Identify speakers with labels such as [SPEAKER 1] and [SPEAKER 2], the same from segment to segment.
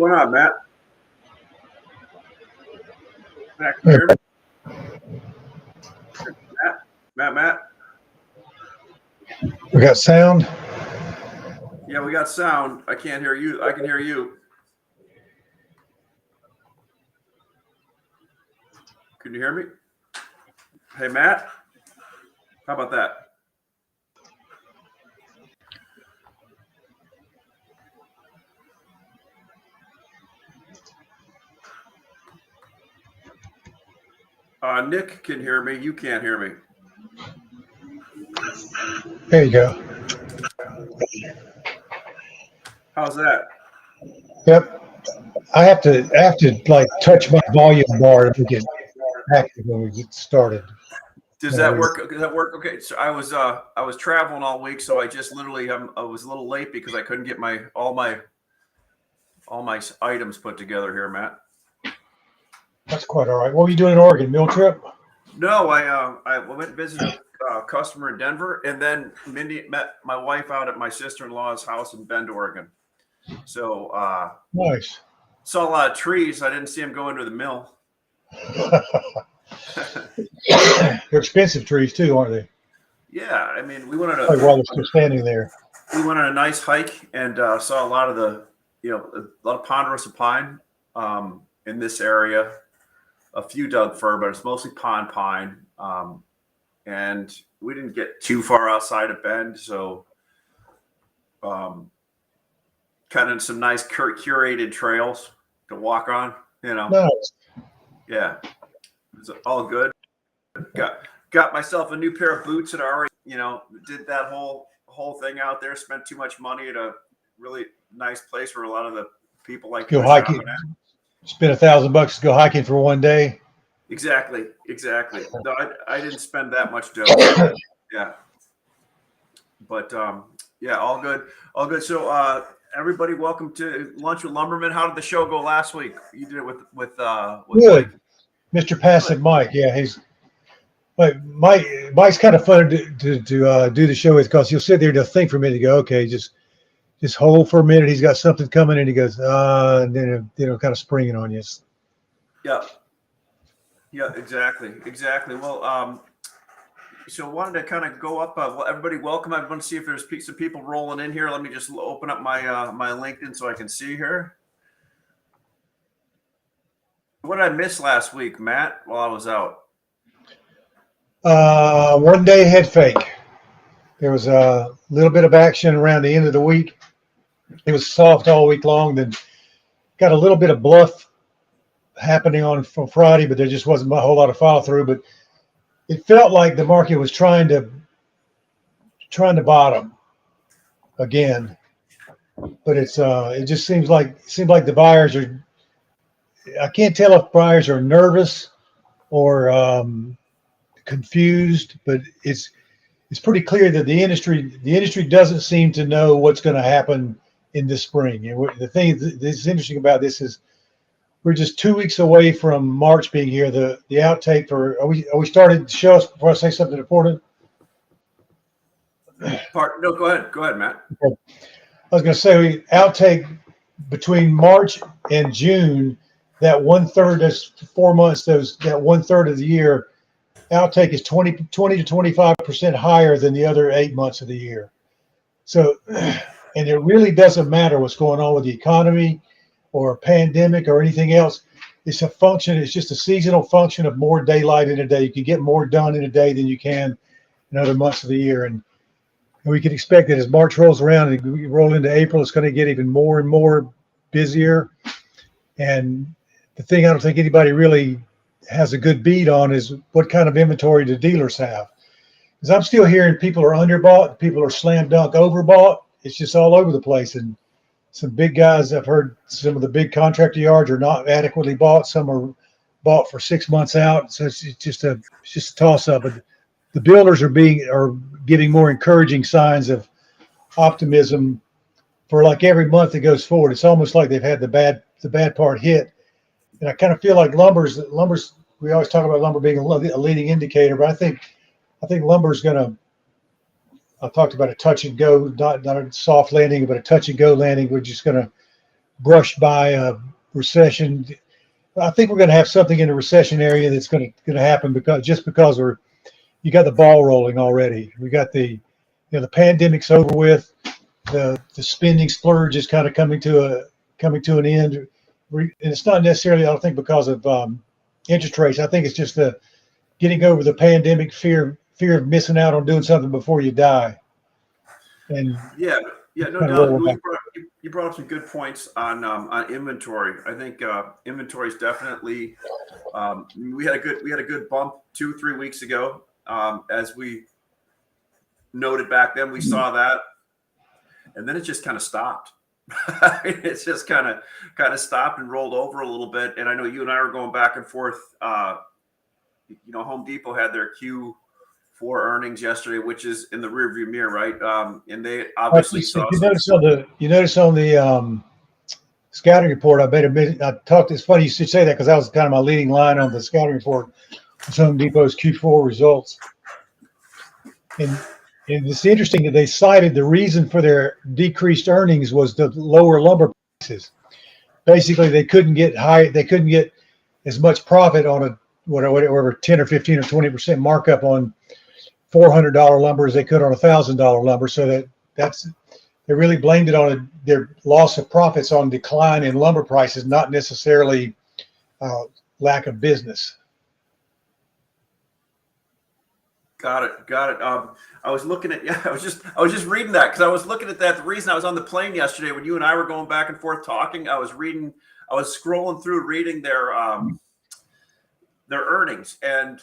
[SPEAKER 1] going on, Matt? Matt, can you hear me? Matt.
[SPEAKER 2] We got sound.
[SPEAKER 1] Yeah, we got sound. I can't hear you. I can hear you. Can you hear me? Hey, Matt. How about that? Nick can hear me. You can't hear me.
[SPEAKER 2] There you go.
[SPEAKER 1] How's that?
[SPEAKER 2] Yep. I have to like touch my volume bar to get active when we get started.
[SPEAKER 1] Does that work? Does that work? Okay. So I was traveling all week, so I just literally I was a little late because I couldn't get all my items put together here, Matt.
[SPEAKER 2] That's quite all right. What were you doing in Oregon? Mill trip?
[SPEAKER 1] No, I went and visited a customer in Denver, and then Mindy met my wife out at my sister-in-law's house in Bend, Oregon. So
[SPEAKER 2] Nice.
[SPEAKER 1] Saw a lot of trees. I didn't see them go into the mill.
[SPEAKER 2] They're expensive trees too, aren't they?
[SPEAKER 1] Yeah, I mean, we went on
[SPEAKER 2] while they're still standing there.
[SPEAKER 1] We went on a nice hike and saw a lot of a lot of ponderosa pine in this area. A few Doug fir, but it's mostly pond pine. And we didn't get too far outside of Bend, so kind of some nice curated trails to walk on.
[SPEAKER 2] Nice.
[SPEAKER 1] Yeah, it's all good. Got myself a new pair of boots that I already, did that whole thing out there. Spent too much money at a really nice place where a lot of the people like
[SPEAKER 2] go hiking. Spend $1,000 to go hiking for one day.
[SPEAKER 1] Exactly. No, I didn't spend that much dough. Yeah, but yeah, all good. So everybody, welcome to Lunch with Lumbermen. How did the show go last week? You did it with
[SPEAKER 2] good. Mike. Mr. Passive Mike. Yeah, he's Mike's kind of fun to do the show with because he'll sit there and he'll think for a minute and go, okay, just hold for a minute. He's got something coming and he goes, and then kind of springing on you.
[SPEAKER 1] Yeah, exactly. Well, so I wanted to kind of go up. Everybody, welcome. I want to see if there's some people rolling in here. Let me just open up my my LinkedIn so I can see here. What did I miss last week, Matt, while I was out?
[SPEAKER 2] One day head fake. There was a little bit of action around the end of the week. It was soft all week long. Then got a little bit of bluff happening on Friday, but there just wasn't a whole lot of follow through. But it felt like the market was trying to bottom again. But it just seems like the buyers are. I can't tell if buyers are nervous or confused, but it's pretty clear that the industry doesn't seem to know what's going to happen in this spring. And the thing that's interesting about this is we're just 2 weeks away from March being here. The outtake for are we started to show us before I say something important?
[SPEAKER 1] No, go ahead, Matt.
[SPEAKER 2] Okay. I was going to say outtake between March and June. That 1/3, that's 4 months. That 1/3 of the year, outtake is 20 to 25% higher than the other 8 months of the year. So, and it really doesn't matter what's going on with the economy or a pandemic or anything else. It's just a seasonal function of more daylight in a day. You can get more done in a day than you can in other months of the year. And we can expect that as March rolls around and we roll into April, it's going to get even more and more busier. And the thing I don't think anybody really has a good beat on is what kind of inventory do dealers have? Because I'm still hearing people are underbought, people are slam dunk overbought. It's just all over the place. And some big guys, I've heard some of the big contractor yards are not adequately bought. Some are bought for 6 months out. So it's just a toss up. But the builders are giving more encouraging signs of optimism for like every month that goes forward. It's almost like they've had the bad part hit. And I kind of feel like lumber's. We always talk about lumber being a leading indicator, but I think lumber's going to. I talked about a touch and go, not a soft landing, but a touch and go landing. We're just going to brushed by a recession. I think we're going to have something in the recession area that's going to happen because you got the ball rolling already. We got the pandemic's over with. The spending splurge is kind of coming to an end. And it's not necessarily, I don't think, because of interest rates. I think it's just the getting over the pandemic fear of missing out on doing something before you die. And
[SPEAKER 1] yeah, no doubt. You brought up some good points on inventory. I think inventory is definitely. We had a good bump 2-3 weeks ago. As we noted back then, we saw that, and then it just kind of stopped. It's just kind of stopped and rolled over a little bit. And I know you and I were going back and forth. Home Depot had their Q4 earnings yesterday, which is in the rearview mirror, right? And they obviously saw.
[SPEAKER 2] You notice on the scouting report, it's funny you should say that because that was kind of my leading line on the scouting report. Home Depot's Q4 results, and it's interesting that they cited the reason for their decreased earnings was the lower lumber prices. Basically, they couldn't get as much profit on a whatever 10 or 15 or 20% markup on $400 lumber as they could on $1,000 lumber. So they really blamed it on their loss of profits on decline in lumber prices, not necessarily lack of business.
[SPEAKER 1] Got it. I was looking at, I was just reading that because I was looking at that. The reason I was on the plane yesterday when you and I were going back and forth talking, I was scrolling through reading their earnings, and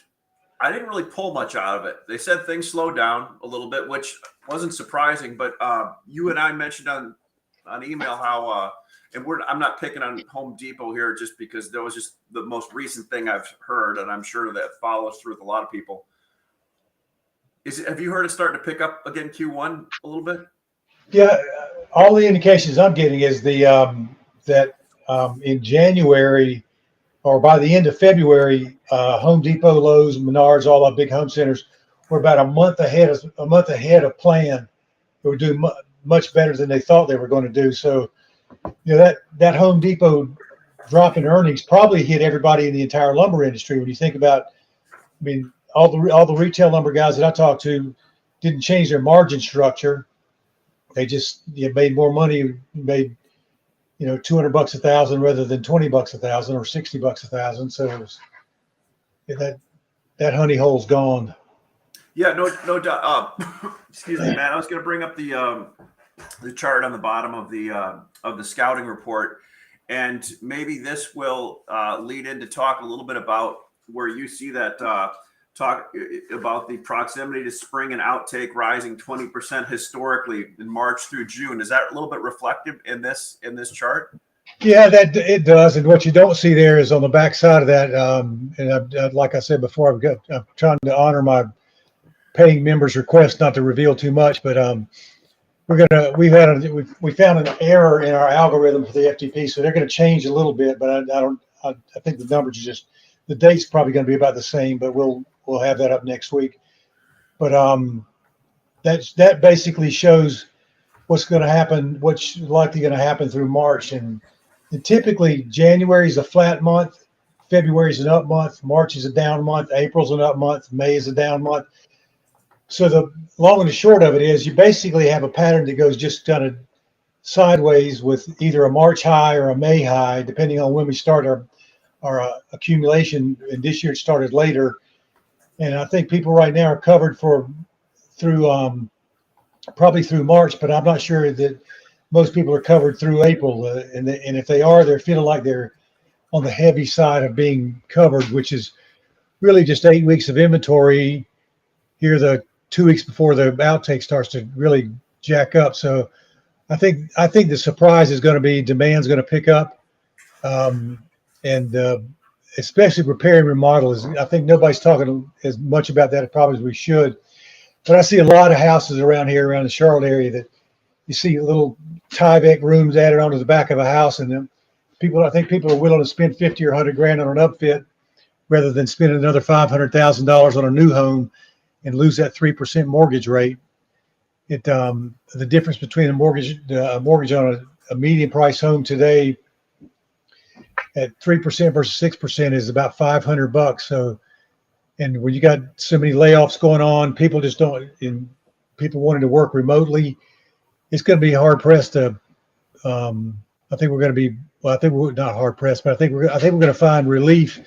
[SPEAKER 1] I didn't really pull much out of it. They said things slowed down a little bit, which wasn't surprising. But you and I mentioned on email how, and I'm not picking on Home Depot here just because that was just the most recent thing I've heard, and I'm sure that follows through with a lot of people. Have you heard it starting to pick up again Q1 a little bit?
[SPEAKER 2] Yeah, all the indications I'm getting is that in January or by the end of February, Home Depot, Lowe's, Menards, all our big home centers were about a month ahead of plan. They were doing much better than they thought they were going to do. So, that Home Depot drop in earnings probably hit everybody in the entire lumber industry. When you think about, all the retail lumber guys that I talked to didn't change their margin structure. They just made more money, made $200 a thousand rather than $20 a thousand or $60 a thousand. So that honey hole's gone.
[SPEAKER 1] Yeah, no doubt. Excuse me, Matt. I was going to bring up the chart on the bottom of the scouting report, and maybe this will lead in to talk a little bit about where you see that. Talk about the proximity to spring and outtake rising 20% historically in March through June. Is that a little bit reflective in this chart?
[SPEAKER 2] Yeah, that it does. And what you don't see there is on the back side of that. And like I said before, I'm trying to honor my paying members' request not to reveal too much. But we found an error in our algorithm for the FTP, so they're going to change a little bit. But I think the numbers are just. The date's probably going to be about the same, but we'll have that up next week. But that basically shows what's going to happen, what's likely going to happen through March. And typically January is a flat month, February is an up month, March is a down month, April's an up month, May is a down month. So the long and the short of it is you basically have a pattern that goes just kind of sideways with either a March high or a May high, depending on when we start our accumulation. And this year it started later, and I think people right now are covered through probably through March, but I'm not sure that most people are covered through April. And if they are, they're feeling like they're on the heavy side of being covered, which is really just 8 weeks of inventory here, the 2 weeks before the outtake starts to really jack up. So I think the surprise is going to be demand's going to pick up. And especially repair and remodel is, I think nobody's talking as much about that probably as we should. But I see a lot of houses around the Charlotte area that you see little Tyvek rooms added onto the back of a house, and then I think people are willing to spend $50 or $100 on an upfit rather than spending another $500,000 on a new home and lose that 3% mortgage rate. The difference between a mortgage on a median price home today at 3% versus 6% is about $500. So, and when you got so many layoffs going on, people just don't, and people wanting to work remotely, it's going to be hard pressed to. I think we're going to be. Well, I think we're not hard pressed, but I think we're going to find relief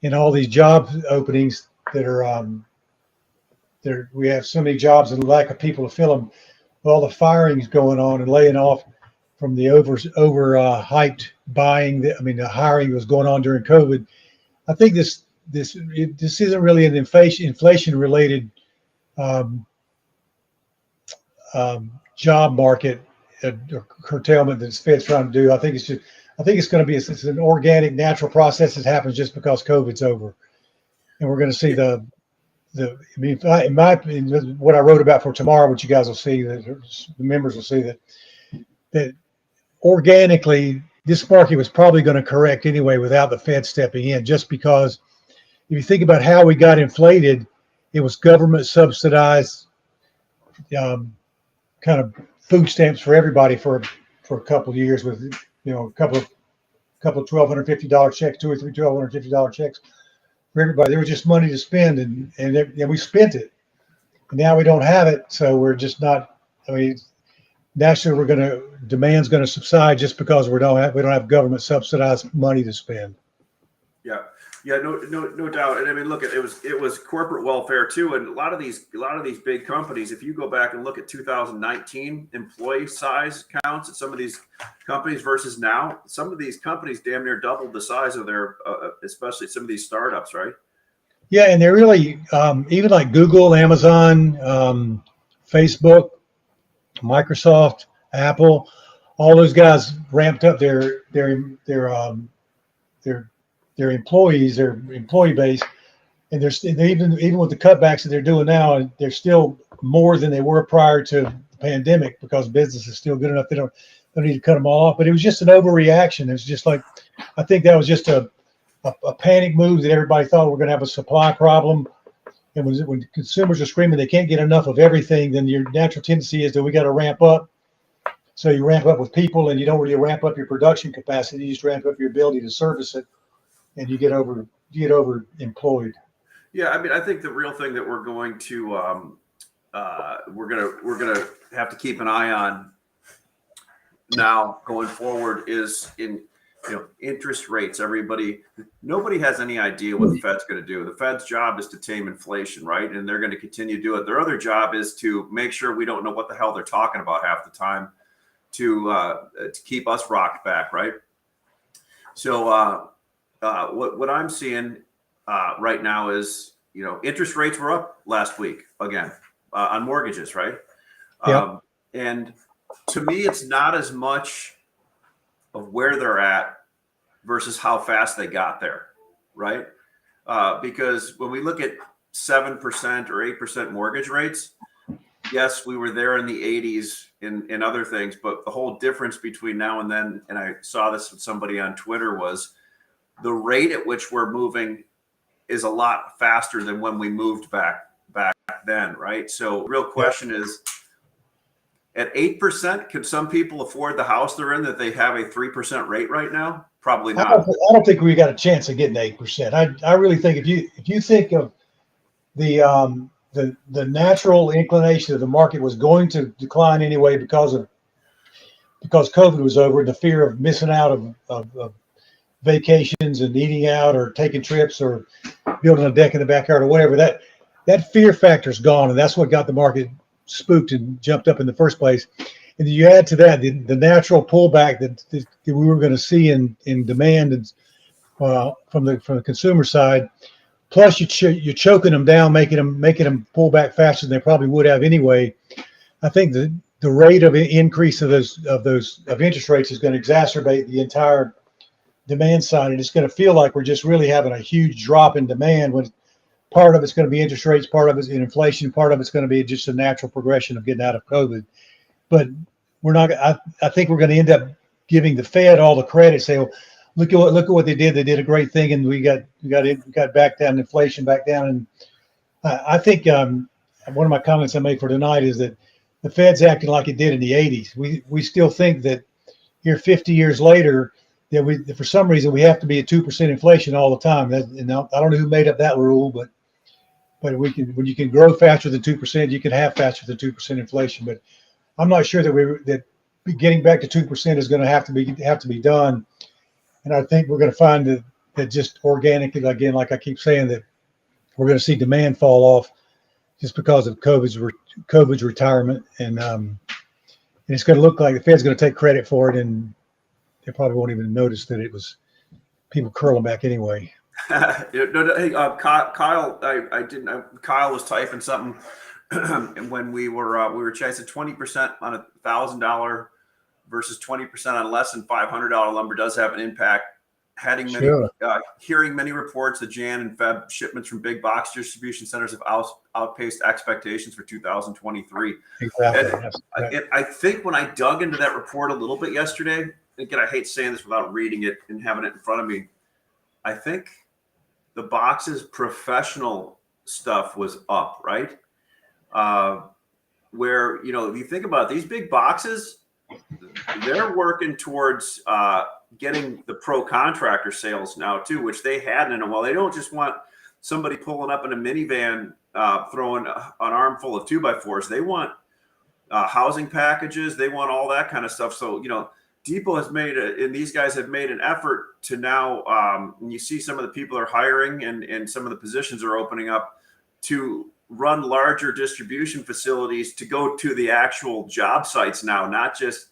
[SPEAKER 2] in all these job openings that are. We have so many jobs and lack of people to fill them. With all the firings going on and laying off from the over hyped buying. The hiring was going on during COVID. I think this isn't really an inflation related job market curtailment that the Fed's trying to do. I think it's going to be it's an organic, natural process that happens just because COVID's over, and we're going to see in my opinion, what I wrote about for tomorrow, which you guys will see, the members will see that organically this market was probably going to correct anyway without the Fed stepping in, just because if you think about how we got inflated, it was government subsidized kind of food stamps for everybody for a couple of years with a couple of $1,250 checks, two or three $1,250 checks for everybody. There was just money to spend, and we spent it. And now we don't have it, so we're just not. Naturally, demand's going to subside just because we don't have government subsidized money to spend.
[SPEAKER 1] Yeah, no doubt. And I mean, look, it was corporate welfare too, and a lot of these big companies. If you go back and look at 2019 employee size counts at some of these companies versus now, some of these companies damn near doubled the size of their, especially some of these startups, right?
[SPEAKER 2] Yeah, and they're really even like Google, Amazon, Facebook, Microsoft, Apple, all those guys ramped up their employees, their employee base, and they're even with the cutbacks that they're doing now, they're still more than they were prior to the pandemic because business is still good enough. They don't need to cut them all off. But it was just an overreaction. It was just like, I think that was just a panic move that everybody thought we're going to have a supply problem. And when consumers are screaming they can't get enough of everything, then your natural tendency is that we got to ramp up. So you ramp up with people, and you don't really ramp up your production capacity. You just ramp up your ability to service it, and you get over employed.
[SPEAKER 1] Yeah, I mean, I think the real thing that we're going to have to keep an eye on now going forward is in interest rates. Nobody has any idea what the Fed's going to do. The Fed's job is to tame inflation, right? And they're going to continue to do it. Their other job is to make sure we don't know what the hell they're talking about half the time to keep us rocked back, right? So what I'm seeing right now is, interest rates were up last week again on mortgages, right?
[SPEAKER 2] Yeah.
[SPEAKER 1] And to me, it's not as much of where they're at versus how fast they got there, right? Because when we look at 7% or 8% mortgage rates, yes, we were there in the 80s in other things, but the whole difference between now and then, and I saw this with somebody on Twitter, was the rate at which we're moving is a lot faster than when we moved back then, right? So real question is, at 8%, can some people afford the house they're in that they have a 3% rate right now? Probably not.
[SPEAKER 2] I don't think we got a chance of getting 8%. I really think if you think of the natural inclination of the market was going to decline anyway because COVID was over, and the fear of missing out of vacations and eating out or taking trips or building a deck in the backyard or whatever, that fear factor is gone, and that's what got the market spooked and jumped up in the first place. And you add to that the natural pullback that we were going to see in demand and from the consumer side. Plus, you're choking them down, making them pull back faster than they probably would have anyway. I think the rate of increase of interest rates is going to exacerbate the entire demand side, and it's going to feel like we're just really having a huge drop in demand when part of it's going to be interest rates, part of it's in inflation, part of it's going to be just a natural progression of getting out of COVID. But we're not. I think we're going to end up giving the Fed all the credit. Say, well, look at what they did. They did a great thing, and we got back down, inflation back down. And I think one of my comments I made for tonight is that the Fed's acting like it did in the 80s. We still think that here 50 years later that for some reason we have to be at 2% inflation all the time. And I don't know who made up that rule, but when you can grow faster than 2%, you can have faster than 2% inflation. But I'm not sure that getting back to 2% is going to have to be done. And I think we're going to find that just organically, again, like I keep saying, that we're going to see demand fall off just because of COVID's retirement, and it's going to look like the Fed's going to take credit for it, and they probably won't even notice that it was people curling back anyway.
[SPEAKER 1] Hey, Kyle, I didn't. Kyle was typing something, and when we were chasing 20% on $1,000 versus 20% on less than $500 lumber does have an impact. Hearing many reports that Jan and Feb shipments from big box distribution centers have outpaced expectations for 2023.
[SPEAKER 2] Exactly.
[SPEAKER 1] And I think when I dug into that report a little bit yesterday, again, I hate saying this without reading it and having it in front of me, I think the box's professional stuff was up, right? Where, if you think about it, these big boxes, they're working towards getting the pro contractor sales now too, which they hadn't in a while. They don't just want somebody pulling up in a minivan throwing an armful of 2x4s. They want housing packages. They want all that kind of stuff. So Depot has and these guys have made an effort to now. And you see some of the people are hiring, and some of the positions are opening up to run larger distribution facilities to go to the actual job sites now, not just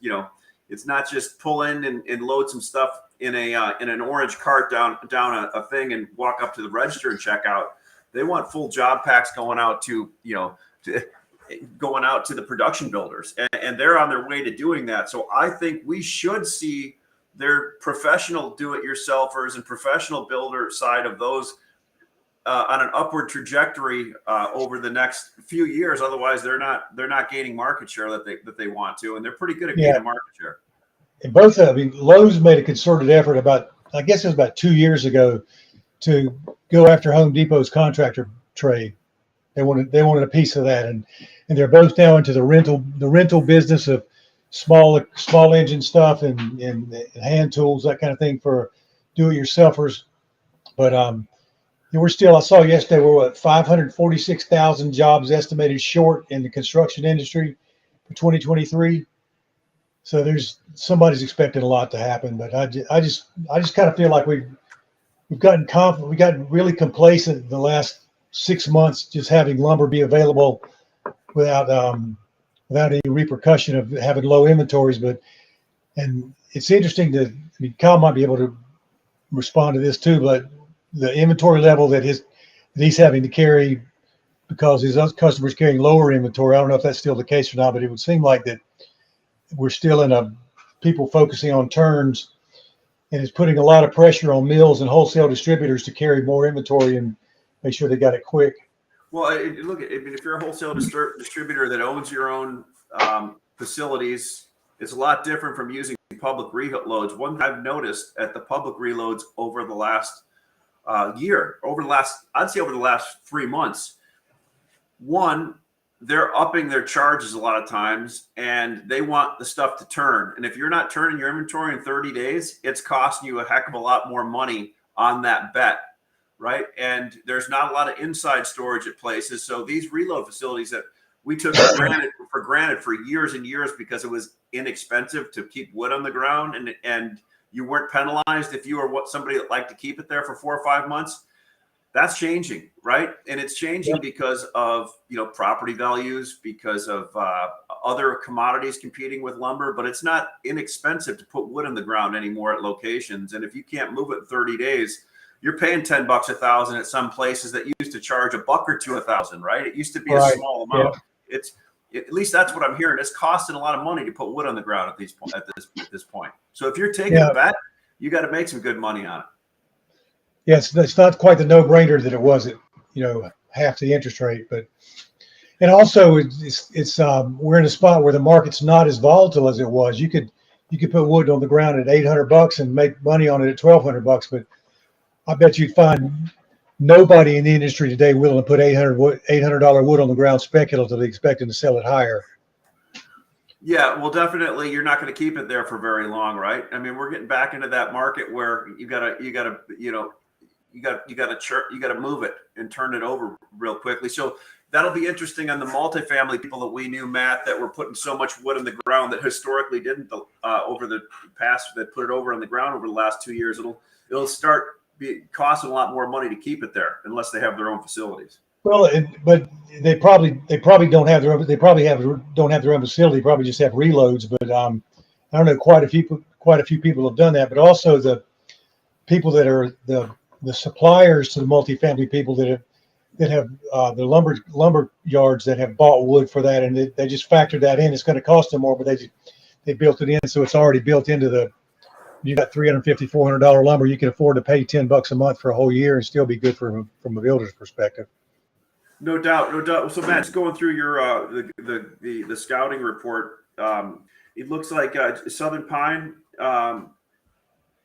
[SPEAKER 1] it's not just pull in and load some stuff in an orange cart down a thing and walk up to the register and check out. They want full job packs going out to the production builders, and they're on their way to doing that. So I think we should see their professional do-it-yourselfers and professional builder side of those on an upward trajectory over the next few years. Otherwise, they're not gaining market share that they want to, and they're pretty good at gaining market share.
[SPEAKER 2] And Lowe's made a concerted effort I guess it was about 2 years ago, to go after Home Depot's contractor trade. They wanted a piece of that, and they're both now into the rental business of small engine stuff and hand tools, that kind of thing, for do-it-yourselfers. But I saw yesterday we're 546,000 jobs estimated short in the construction industry for 2023. So somebody's expecting a lot to happen, but I just kind of feel like we've gotten really complacent in the last 6 months, just having lumber be available without any repercussion of having low inventories. And it's interesting Kyle might be able to respond to this too, but the inventory level that he's having to carry because his other customers carrying lower inventory. I don't know if that's still the case or not, but it would seem like that we're still in people focusing on turns, and it's putting a lot of pressure on mills and wholesale distributors to carry more inventory and make sure they got it quick.
[SPEAKER 1] Well, if you're a wholesale distributor that owns your own facilities, it's a lot different from using public reloads. One thing I've noticed at the public reloads over the last year, I'd say over the last 3 months, one, they're upping their charges a lot of times, and they want the stuff to turn. And if you're not turning your inventory in 30 days, it's costing you a heck of a lot more money on that bet, right? And there's not a lot of inside storage at places. So these reload facilities that we took for granted for years and years because it was inexpensive to keep wood on the ground, and you weren't penalized if you were somebody that liked to keep it there for 4 or 5 months. That's changing, right? And it's changing because of property values, because of other commodities competing with lumber. But it's not inexpensive to put wood in the ground anymore at locations. And if you can't move it in 30 days, you're paying $10 1,000 at some places that used to charge $1 or $2 1,000, right? It used to be a small amount. Yeah. At least that's what I'm hearing. It's costing a lot of money to put wood on the ground at this point. So if you're taking a bet, you got to make some good money on it.
[SPEAKER 2] Yes, it's not quite the no-brainer that it was at half the interest rate, and also it's we're in a spot where the market's not as volatile as it was. You could put wood on the ground at $800 and make money on it at $1,200, but I bet you'd find nobody in the industry today willing to put $800 wood on the ground speculatively, expecting to sell it higher.
[SPEAKER 1] Yeah, well, definitely, you're not going to keep it there for very long, right? I mean, we're getting back into that market where you gotta move it and turn it over real quickly. So that'll be interesting on the multifamily people that we knew, Matt, that were putting so much wood in the ground that historically didn't over the past, that put it over on the ground over the last 2 years. It'll start costing a lot more money to keep it there unless they have their own facilities.
[SPEAKER 2] Well, but they probably don't have their own, don't have their own facility. Probably just have reloads. But I don't know. Quite a few people have done that. But also the people that are the suppliers to the multifamily people that have the lumber yards that have bought wood for that, and they just factored that in. It's going to cost them more, but they built it in, so it's already built into the. You got $350, $400 lumber. You can afford to pay $10 a month for a whole year and still be good from a builder's perspective.
[SPEAKER 1] No doubt, no doubt. So, Matt, just going through your the scouting report, it looks like Southern Pine,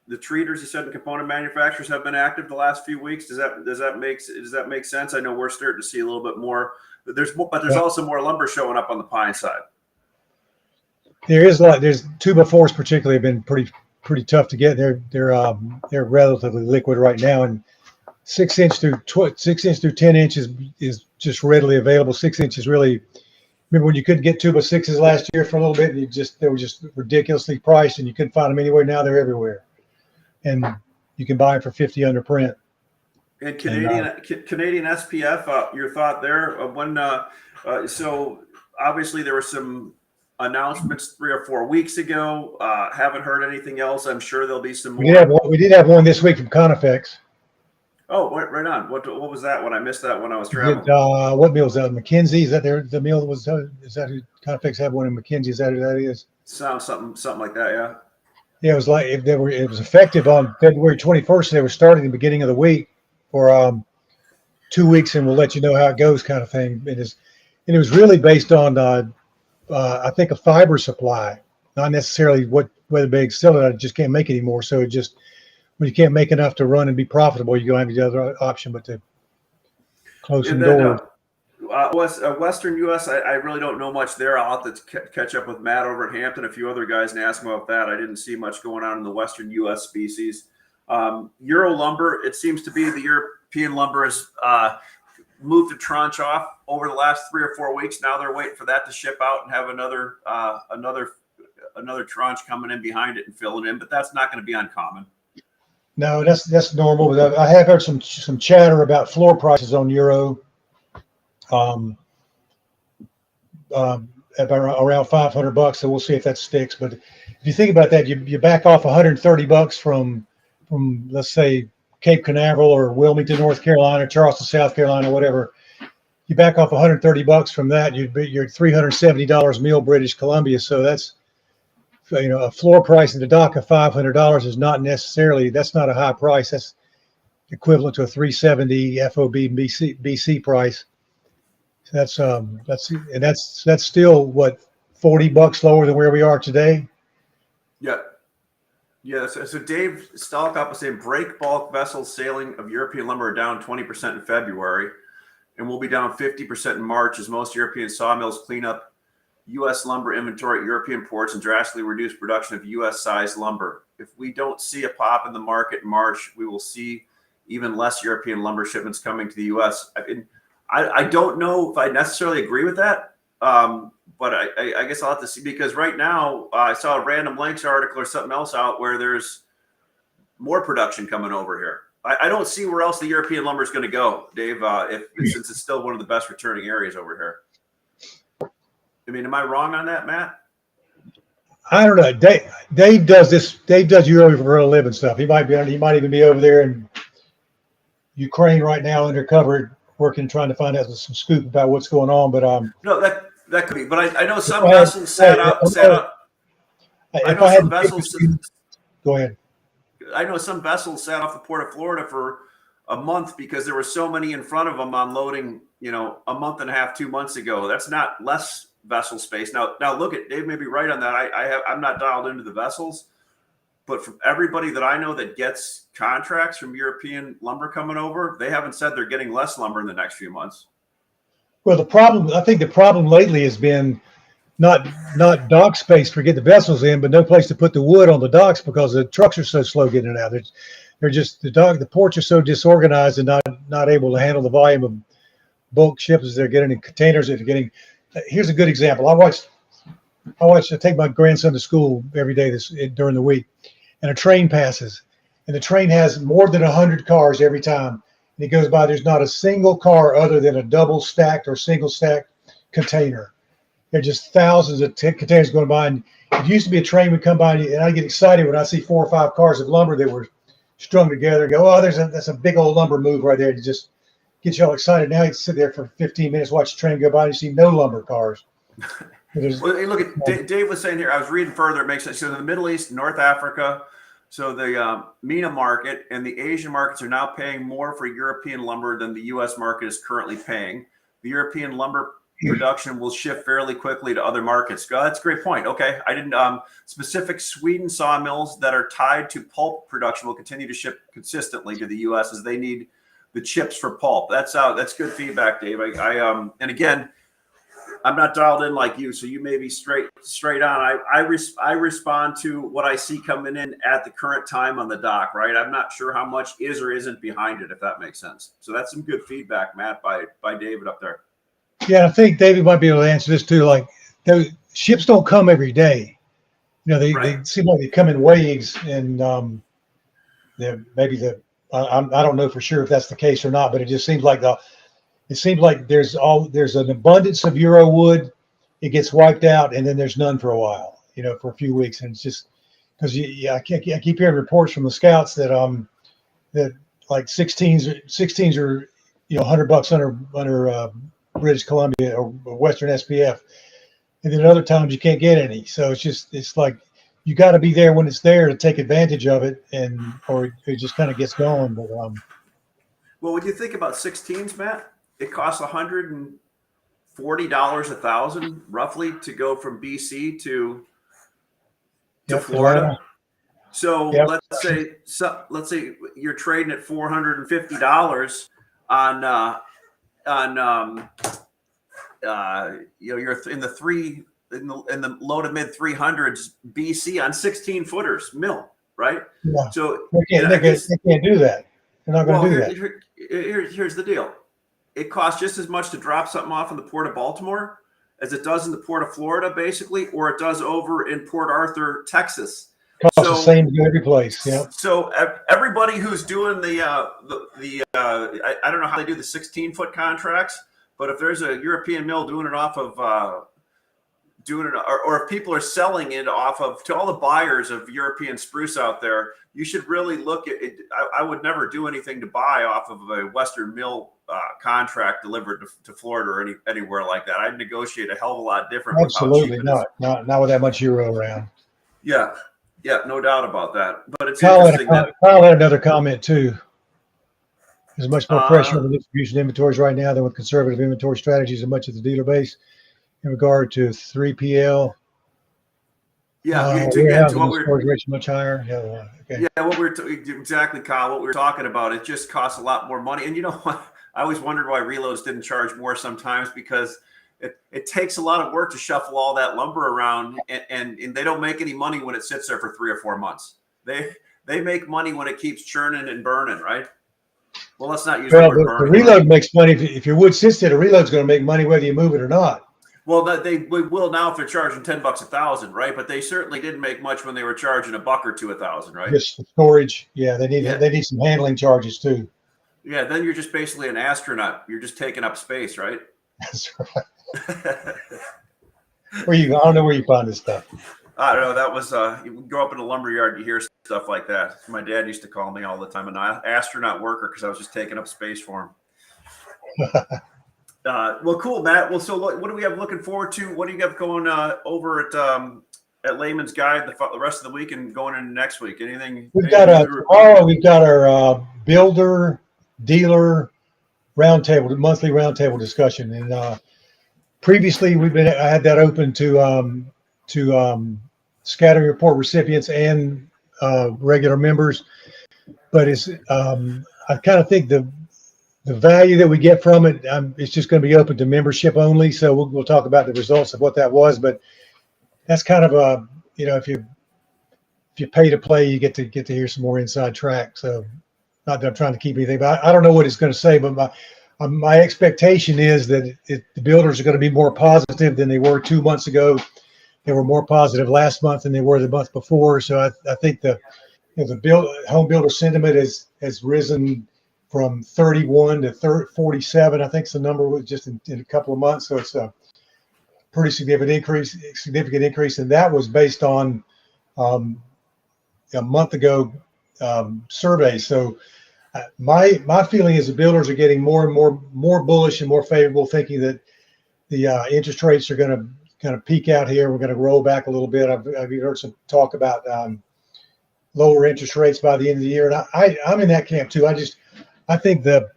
[SPEAKER 1] the treaters, you said, the component manufacturers have been active the last few weeks. Does that make sense? I know we're starting to see a little bit more. But there's also more lumber showing up on the pine side.
[SPEAKER 2] There's 2x4s particularly have been pretty tough to get. They're relatively liquid right now, and 6 inch through 10 inches is just readily available. 6 inches really. Remember when you couldn't get 2x6s last year for a little bit, and they were just ridiculously priced, and you couldn't find them anywhere. Now they're everywhere, and you can buy them for $50 under print.
[SPEAKER 1] And Canadian SPF, your thought there? So obviously there were some announcements 3 or 4 weeks ago. Haven't heard anything else. I'm sure there'll be some more.
[SPEAKER 2] We did have one this week from Conifex.
[SPEAKER 1] Oh, right on. What was that one? I missed that when I was traveling.
[SPEAKER 2] What mill is that? McKinsey? Is that the mill that was? Is that who Conifex had one in McKinsey? Is that who that is?
[SPEAKER 1] Sounds something like that, yeah.
[SPEAKER 2] Yeah, it was like it was effective on February 21st. They were starting the beginning of the week for 2 weeks, and we'll let you know how it goes, kind of thing. It was really based on I think a fiber supply, not necessarily whether they sell it. I just can't make anymore. So it just when you can't make enough to run and be profitable, you go have the other option, but to close some doors.
[SPEAKER 1] Western U.S., I really don't know much there. I'll have to catch up with Matt over at Hampton, a few other guys, and ask him about that. I didn't see much going on in the Western U.S. species. Euro lumber, it seems to be the European lumber has moved a tranche off over the last 3 or 4 weeks. Now they're waiting for that to ship out and have another tranche coming in behind it and fill it in, but that's not going to be uncommon.
[SPEAKER 2] No, that's normal. But I have heard some chatter about floor prices on Euro, about around $500. So we'll see if that sticks. But if you think about that, you back off $130 from let's say Cape Canaveral or Wilmington, North Carolina, Charleston, South Carolina, whatever. You back off $130 from that, you're $370 meal British Columbia. So that's a floor price in the dock of $500 is not necessarily, that's not a high price. That's equivalent to a $370 FOB BC price. So that's still what, $40 lower than where we are today.
[SPEAKER 1] Yeah. So Dave Stalkop was saying break bulk vessels sailing of European lumber are down 20% in February, and will be down 50% in March as most European sawmills clean up U.S. lumber inventory at European ports and drastically reduce production of U.S.-sized lumber. If we don't see a pop in the market in March, we will see even less European lumber shipments coming to the U.S. I don't know if I necessarily agree with that, but I guess I'll have to see, because right now I saw a Random Lengths article or something else out where there's more production coming over here. I don't see where else the European lumber is going to go, Dave, since it's still one of the best returning areas over here. I mean, am I wrong on that, Matt?
[SPEAKER 2] I don't know. Dave does this. Dave does Euro for a living stuff. He might even be over there in Ukraine right now, undercover, working, trying to find out some scoop about what's going on. But
[SPEAKER 1] no, that could be. But I know some vessels sat up. I know some vessels.
[SPEAKER 2] Go ahead.
[SPEAKER 1] I know some vessels sat off the port of Florida for a month because there were so many in front of them unloading. A month and a half, 2 months ago. That's not less vessel space. Now look at Dave may be right on that. I'm not dialed into the vessels, but from everybody that I know that gets contracts from European lumber coming over, they haven't said they're getting less lumber in the next few months.
[SPEAKER 2] Well, I think the problem lately has been not dock space to get the vessels in, but no place to put the wood on the docks because the trucks are so slow getting it out. They're just the ports are so disorganized and not able to handle the volume of bulk ships they're getting in containers that they're getting. Here's a good example. I take my grandson to school every day during the week, and a train passes, and the train has more than 100 cars every time. And he goes by, there's not a single car other than a double stacked or single stacked container. There are just thousands of containers going by. And it used to be a train would come by, and I get excited when I see 4 or 5 cars of lumber that were strung together and go, oh, that's a big old lumber move right there. It just gets you all excited. Now you sit there for 15 minutes, watch the train go by, and you see no lumber cars.
[SPEAKER 1] Well, hey, look at Dave was saying here. I was reading further. It makes sense. So in the Middle East, North Africa, so the MENA market and the Asian markets are now paying more for European lumber than the U.S. market is currently paying. The European lumber production will shift fairly quickly to other markets. That's a great point. Okay, I didn't. Specific Sweden sawmills that are tied to pulp production will continue to ship consistently to the U.S. as they need the chips for pulp. That's good feedback, Dave. And again, I'm not dialed in like you, so you may be straight on. I respond to what I see coming in at the current time on the dock, right? I'm not sure how much is or isn't behind it, if that makes sense. So that's some good feedback, Matt, by David up there.
[SPEAKER 2] Yeah, I think David might be able to answer this too. Like, those ships don't come every day. They seem like they come in waves, and I don't know for sure if that's the case or not, but it just seems like there's an abundance of Euro wood. It gets wiped out, and then there's none for a while, for a few weeks. And it's just because I keep hearing reports from the scouts that like 16s are $100 under British Columbia or Western SPF, and then other times you can't get any. So it's like you got to be there when it's there to take advantage of it, or it just kind of gets going. But
[SPEAKER 1] well, when you think about 16s, Matt, it costs $140 a thousand roughly to go from BC to Florida. So let's say you're trading at $450 you're in the low to mid 300s BC on 16 footers mill, right?
[SPEAKER 2] Yeah.
[SPEAKER 1] So
[SPEAKER 2] they can't do that. They're not going to do that.
[SPEAKER 1] Here's the deal. It costs just as much to drop something off in the Port of Baltimore as it does in the Port of Florida, basically, or it does over in Port Arthur, Texas.
[SPEAKER 2] Costs the same to every place. Yeah.
[SPEAKER 1] So everybody who's doing I don't know how they do the 16-foot contracts, but if there's a European mill doing it off of or if people are selling it off of, to all the buyers of European spruce out there, you should really look at it. I would never do anything to buy off of a Western mill contract delivered to Florida or anywhere like that. I'd negotiate a hell of a lot different.
[SPEAKER 2] Absolutely not with that much Euro around.
[SPEAKER 1] Yeah, no doubt about that. But it's
[SPEAKER 2] Kyle
[SPEAKER 1] interesting
[SPEAKER 2] Kyle had another comment too. There's much more pressure on the distribution inventories right now than with conservative inventory strategies and much of the dealer base in regard to 3PL.
[SPEAKER 1] To what
[SPEAKER 2] storage rates much higher. Okay.
[SPEAKER 1] Yeah, exactly, Kyle. What we were talking about, it just costs a lot more money. And you know what? I always wondered why reloads didn't charge more sometimes, because it takes a lot of work to shuffle all that lumber around, and they don't make any money when it sits there for 3 or 4 months. They make money when it keeps churning and burning, right? Well, let's not use the word burning.
[SPEAKER 2] The reload makes money if your wood sits there. The reload's going to make money whether you move it or not.
[SPEAKER 1] Well, they will now if they're charging $10 a thousand, right? But they certainly didn't make much when they were charging $1 or $2 a thousand, right?
[SPEAKER 2] Just for storage, they need some handling charges too.
[SPEAKER 1] Yeah, then you're just basically an astronaut. You're just taking up space, right?
[SPEAKER 2] That's right. I don't know where you find this stuff.
[SPEAKER 1] I don't know. That was you grow up in a lumber yard, you hear stuff like that. My dad used to call me all the time an astronaut worker because I was just taking up space for him. Well, cool, Matt. Well, so what do we have looking forward to? What do you have going over at Layman's Guide the rest of the week and going into next week? Anything?
[SPEAKER 2] Tomorrow we've got our builder dealer roundtable, monthly roundtable discussion, and previously I had that open to scattering report recipients and regular members, but it's I kind of think the value that we get from it, it's just going to be open to membership only. So we'll talk about the results of what that was, but that's kind of a, if you pay to play, you get to hear some more inside track. So not that I'm trying to keep anything, but I don't know what it's going to say, but my expectation is that the builders are going to be more positive than they were 2 months ago. They were more positive last month than they were the month before. So I think the home builder sentiment has risen from 31 to 47. I think the number was just in a couple of months. So it's a pretty significant increase. And that was based on a month ago survey. So my feeling is the builders are getting more and more bullish and more favorable, thinking that the interest rates are going to kind of peak out here. We're going to roll back a little bit. I've heard some talk about lower interest rates by the end of the year, and I'm in that camp too. I think the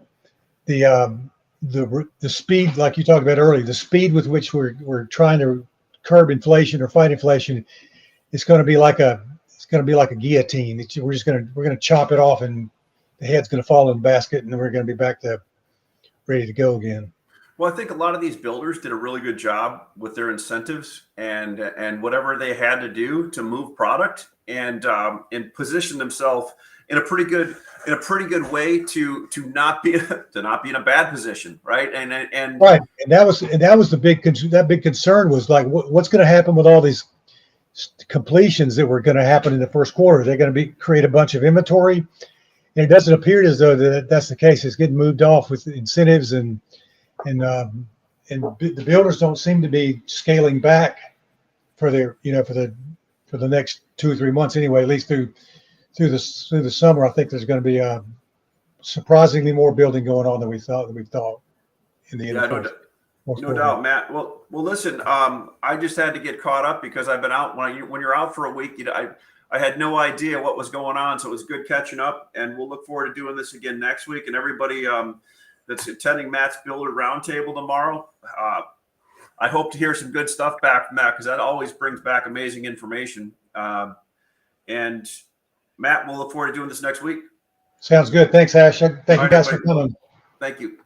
[SPEAKER 2] speed, like you talked about earlier, the speed with which we're trying to curb inflation or fight inflation, it's going to be like a guillotine. We're going to chop it off, and the head's going to fall in the basket, and then we're going to be back to ready to go again.
[SPEAKER 1] Well, I think a lot of these builders did a really good job with their incentives and whatever they had to do to move product and position themselves in a pretty good way to not be in a bad position, right? And
[SPEAKER 2] right, and that was the big concern was like what's going to happen with all these completions that were going to happen in the first quarter. They're going to create a bunch of inventory, and it doesn't appear as though that's the case. It's getting moved off with incentives and the builders don't seem to be scaling back for their for the next 2 or 3 months anyway. At least through the summer, I think there's going to be surprisingly more building going on than we thought in the end.
[SPEAKER 1] No doubt, Matt. Well, listen. I just had to get caught up because I've been out. When you're out for a week, I had no idea what was going on, so it was good catching up. And we'll look forward to doing this again next week. And everybody that's attending Matt's Builder Roundtable tomorrow, I hope to hear some good stuff back from that because that always brings back amazing information. And Matt, we'll look forward to doing this next week.
[SPEAKER 2] Sounds good. Thanks, Ash. Thank you guys for coming.
[SPEAKER 1] Thank you.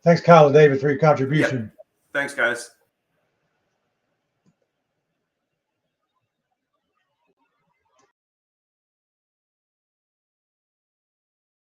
[SPEAKER 2] Thanks, Kyle and David, for your contribution.
[SPEAKER 1] Yep. Thanks, guys.